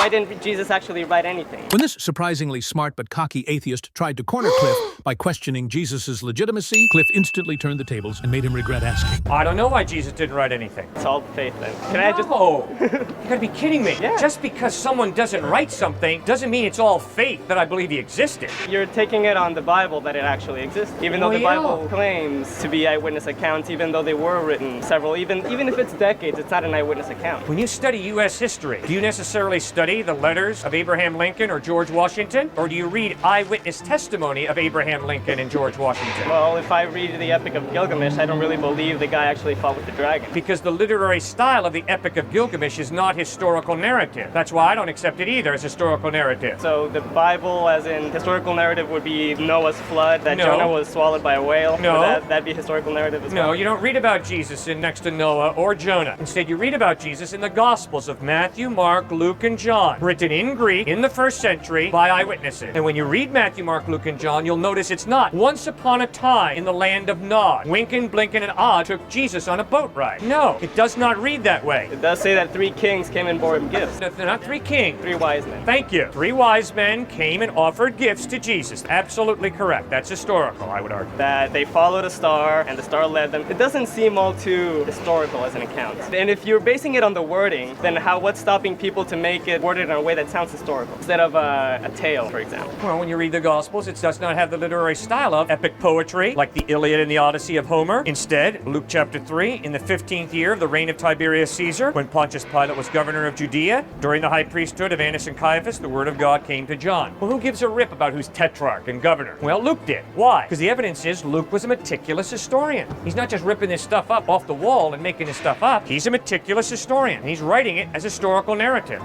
Why didn't Jesus actually write anything? When this surprisingly smart but cocky atheist tried to corner Cliffe by questioning Jesus' legitimacy, Cliffe instantly turned the tables and made him regret asking. I don't know why Jesus didn't write anything. It's all faith then. Can I just... Oh, you gotta be kidding me. Yeah. Just because someone doesn't write something doesn't mean it's all faith that I believe he existed. You're taking it on the Bible that it actually exists. Even though Oh, the yeah. Bible claims to be eyewitness accounts, even though they were written several, even if it's decades, it's not an eyewitness account. When you study U.S. history, do you necessarily study the letters of Abraham Lincoln or George Washington? Or do you read eyewitness testimony of Abraham Lincoln and George Washington? Well, if I read the Epic of Gilgamesh, I don't really believe the guy actually fought with the dragon. Because the literary style of the Epic of Gilgamesh is not historical narrative. That's why I don't accept it either as historical narrative. So the Bible, as in historical narrative, would be Noah's flood, that No. Jonah was swallowed by a whale? No. Would that'd be historical narrative as well? No, you don't read about Jesus in next to Noah or Jonah. Instead, you read about Jesus in the Gospels of Matthew, Mark, Luke, and John, written in Greek in the first century by eyewitnesses. And when you read Matthew, Mark, Luke, and John, you'll notice it's not once upon a time in the land of Nod. Wynken, Blinken, and Odd took Jesus on a boat ride. No, it does not read that way. It does say that 3 kings came and bore him gifts. No, they're not 3 kings. 3 wise men. Thank you. 3 wise men came and offered gifts to Jesus. Absolutely correct. That's historical, I would argue. That they followed a star and the star led them. It doesn't seem all too historical as an account. And if you're basing it on the wording, then what's stopping people to make it worded in a way that sounds historical instead of a tale, for example? Well, when you read the Gospels, it does not have the literary style of epic poetry, like the Iliad and the Odyssey of Homer. Instead, Luke chapter 3, in the 15th year of the reign of Tiberius Caesar, when Pontius Pilate was governor of Judea, during the high priesthood of Annas and Caiaphas, the word of God came to John. Well, who gives a rip about who's tetrarch and governor? Well, Luke did. Why? Because the evidence is Luke was a meticulous historian. He's not just ripping this stuff up off the wall and making this stuff up. He's a meticulous historian, and he's writing it as historical narrative.